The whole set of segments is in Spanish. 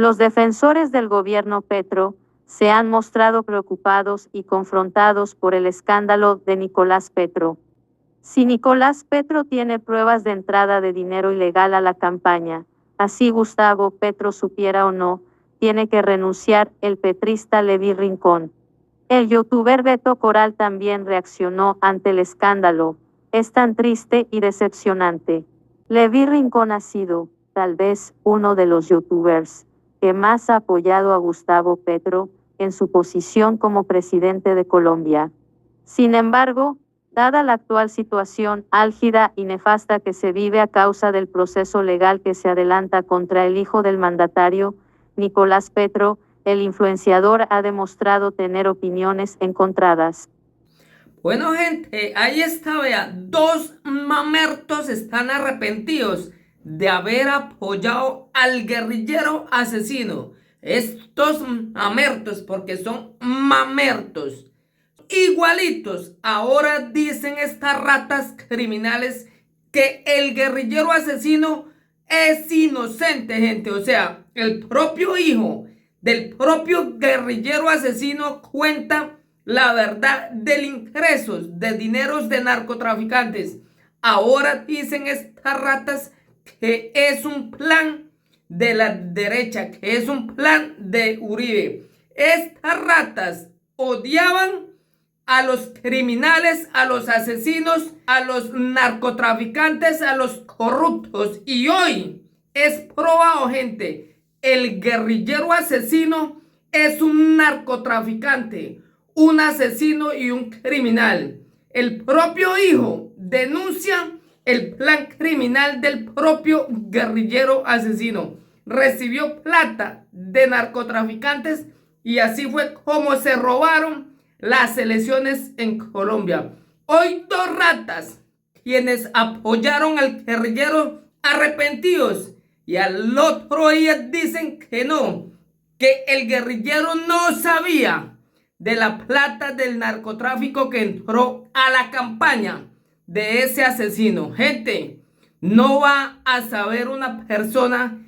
Los defensores del gobierno Petro se han mostrado preocupados y confrontados por el escándalo de Nicolás Petro. Si Nicolás Petro tiene pruebas de entrada de dinero ilegal a la campaña, así Gustavo Petro supiera o no, tiene que renunciar el petrista Levi Rincón. El youtuber Beto Coral también reaccionó ante el escándalo. Es tan triste y decepcionante. Levi Rincón ha sido, tal vez, uno de los youtubers que más ha apoyado a Gustavo Petro en su posición como presidente de Colombia. Sin embargo, dada la actual situación álgida y nefasta que se vive a causa del proceso legal que se adelanta contra el hijo del mandatario, Nicolás Petro, el influenciador ha demostrado tener opiniones encontradas. Bueno, gente, ahí está, vea, dos mamertos están arrepentidos de haber apoyado al guerrillero asesino. Estos mamertos, porque son mamertos, igualitos. Ahora dicen estas ratas criminales que el guerrillero asesino es inocente, gente. O sea, el propio hijo del propio guerrillero asesino cuenta la verdad del ingresos de dineros de narcotraficantes. Ahora dicen estas ratas que es un plan de la derecha, que es un plan de Uribe. Estas ratas odiaban a los criminales, a los asesinos, a los narcotraficantes, a los corruptos. Y hoy es probado, gente, el guerrillero asesino es un narcotraficante, un asesino y un criminal. El propio hijo denuncia el plan criminal del propio guerrillero asesino. Recibió plata de narcotraficantes y así fue como se robaron las elecciones en Colombia. Hoy dos ratas, quienes apoyaron al guerrillero arrepentidos, y al otro día dicen que no, que el guerrillero no sabía de la plata del narcotráfico que entró a la campaña de ese asesino. Gente, no va a saber una persona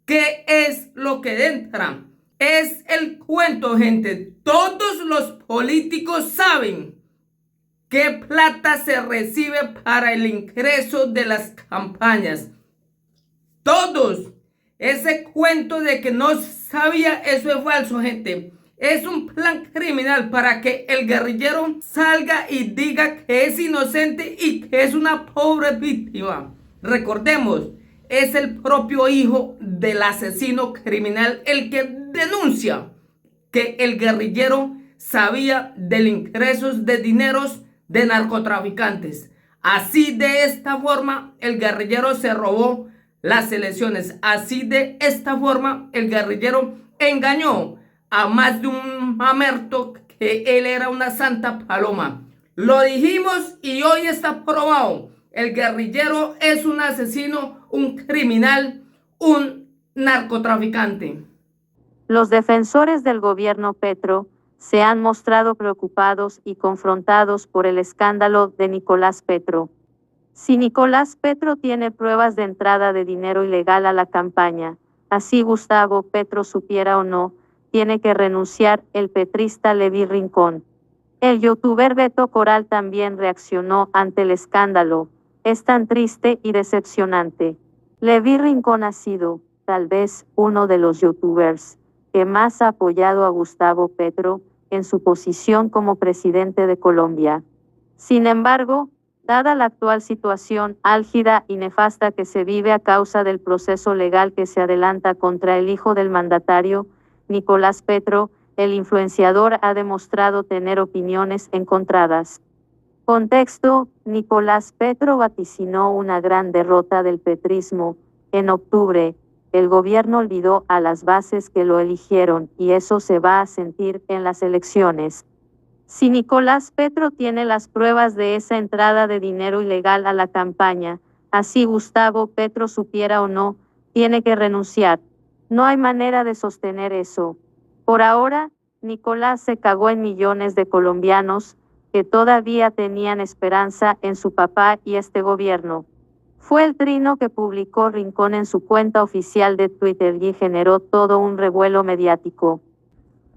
qué es lo que entra. Es el cuento, gente. Todos los políticos saben qué plata se recibe para el ingreso de las campañas. Todos. Ese cuento de que no sabía, eso es falso, gente. Es un plan criminal para que el guerrillero salga y diga que es inocente y que es una pobre víctima. Recordemos, es el propio hijo del asesino criminal el que denuncia que el guerrillero sabía del ingresos de dineros de narcotraficantes. Así, de esta forma, el guerrillero se robó las elecciones. Así, de esta forma, el guerrillero engañó a más de un mamerto que él era una santa paloma. Lo dijimos y hoy está probado. El guerrillero es un asesino, un criminal, un narcotraficante. Los defensores del gobierno Petro se han mostrado preocupados y confrontados por el escándalo de Nicolás Petro. Si Nicolás Petro tiene pruebas de entrada de dinero ilegal a la campaña, así Gustavo Petro supiera o no, tiene que renunciar el petrista Levi Rincón. El youtuber Beto Coral también reaccionó ante el escándalo. Es tan triste y decepcionante. Levi Rincón ha sido, tal vez, uno de los youtubers que más ha apoyado a Gustavo Petro en su posición como presidente de Colombia. Sin embargo, dada la actual situación álgida y nefasta que se vive a causa del proceso legal que se adelanta contra el hijo del mandatario, Nicolás Petro, el influenciador ha demostrado tener opiniones encontradas. Contexto: Nicolás Petro vaticinó una gran derrota del petrismo. En octubre, el gobierno olvidó a las bases que lo eligieron y eso se va a sentir en las elecciones. Si Nicolás Petro tiene las pruebas de esa entrada de dinero ilegal a la campaña, así Gustavo Petro supiera o no, tiene que renunciar. No hay manera de sostener eso. Por ahora, Nicolás se cagó en millones de colombianos que todavía tenían esperanza en su papá y este gobierno. Fue el trino que publicó Rincón en su cuenta oficial de Twitter y generó todo un revuelo mediático.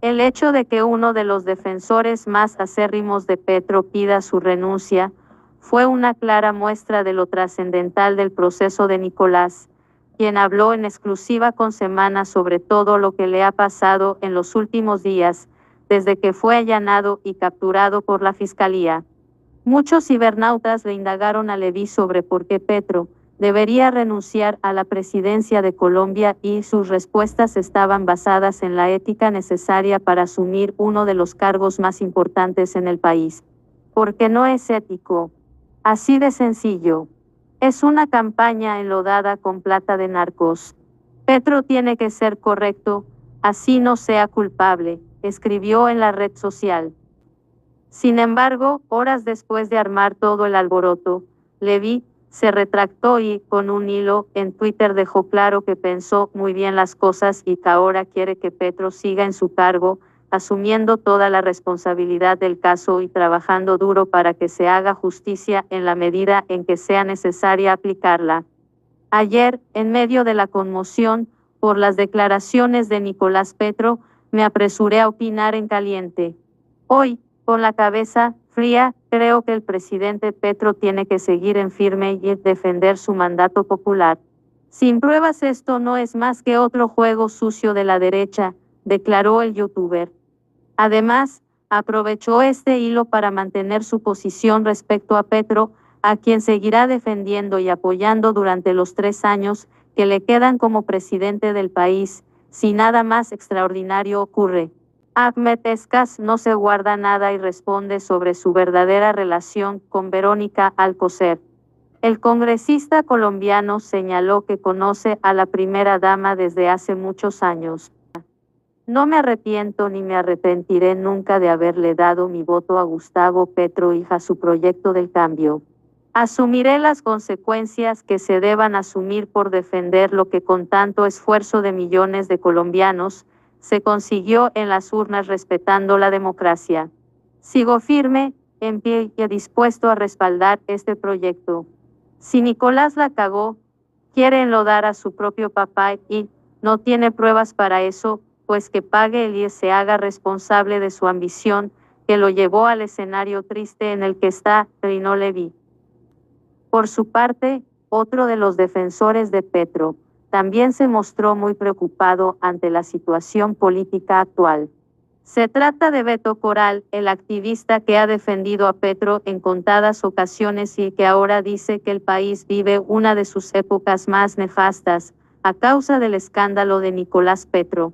El hecho de que uno de los defensores más acérrimos de Petro pida su renuncia fue una clara muestra de lo trascendental del proceso de Nicolás, quien habló en exclusiva con Semana sobre todo lo que le ha pasado en los últimos días, desde que fue allanado y capturado por la Fiscalía. Muchos cibernautas le indagaron a Levy sobre por qué Petro debería renunciar a la presidencia de Colombia y sus respuestas estaban basadas en la ética necesaria para asumir uno de los cargos más importantes en el país. Porque no es ético. Así de sencillo. Es una campaña enlodada con plata de narcos. Petro tiene que ser correcto, así no sea culpable, escribió en la red social. Sin embargo, horas después de armar todo el alboroto, Levy se retractó y, con un hilo en Twitter, dejó claro que pensó muy bien las cosas y que ahora quiere que Petro siga en su cargo, asumiendo toda la responsabilidad del caso y trabajando duro para que se haga justicia en la medida en que sea necesaria aplicarla. Ayer, en medio de la conmoción por las declaraciones de Nicolás Petro, me apresuré a opinar en caliente. Hoy, con la cabeza fría, creo que el presidente Petro tiene que seguir en firme y defender su mandato popular. Sin pruebas esto no es más que otro juego sucio de la derecha, declaró el youtuber. Además, aprovechó este hilo para mantener su posición respecto a Petro, a quien seguirá defendiendo y apoyando durante los 3 años que le quedan como presidente del país, si nada más extraordinario ocurre. Ahmed Escas no se guarda nada y responde sobre su verdadera relación con Verónica Alcocer. El congresista colombiano señaló que conoce a la primera dama desde hace muchos años. No me arrepiento ni me arrepentiré nunca de haberle dado mi voto a Gustavo Petro y a su proyecto del cambio. Asumiré las consecuencias que se deban asumir por defender lo que con tanto esfuerzo de millones de colombianos se consiguió en las urnas respetando la democracia. Sigo firme, en pie y dispuesto a respaldar este proyecto. Si Nicolás la cagó, quiere enlodar a su propio papá y no tiene pruebas para eso, pues que pague él y se haga responsable de su ambición, que lo llevó al escenario triste en el que está Primo Levi. Por su parte, otro de los defensores de Petro también se mostró muy preocupado ante la situación política actual. Se trata de Beto Coral, el activista que ha defendido a Petro en contadas ocasiones y que ahora dice que el país vive una de sus épocas más nefastas, a causa del escándalo de Nicolás Petro.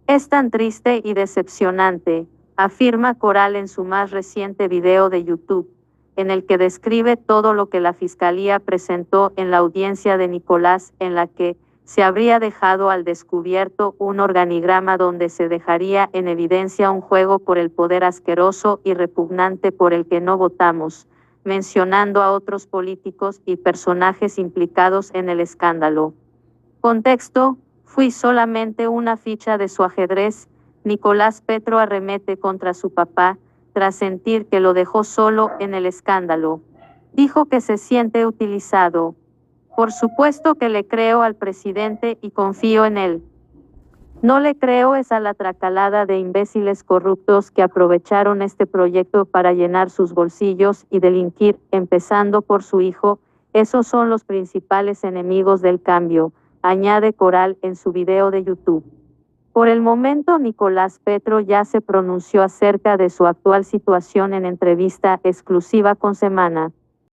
Es tan triste y decepcionante, afirma Coral en su más reciente video de YouTube, en el que describe todo lo que la Fiscalía presentó en la audiencia de Nicolás, en la que se habría dejado al descubierto un organigrama donde se dejaría en evidencia un juego por el poder asqueroso y repugnante por el que no votamos, mencionando a otros políticos y personajes implicados en el escándalo. Contexto: fui solamente una ficha de su ajedrez. Nicolás Petro arremete contra su papá, tras sentir que lo dejó solo en el escándalo. Dijo que se siente utilizado. Por supuesto que le creo al presidente y confío en él. No le creo es a la tracalada de imbéciles corruptos que aprovecharon este proyecto para llenar sus bolsillos y delinquir, empezando por su hijo. Esos son los principales enemigos del cambio, añade Coral en su video de YouTube. Por el momento, Nicolás Petro ya se pronunció acerca de su actual situación en entrevista exclusiva con Semana.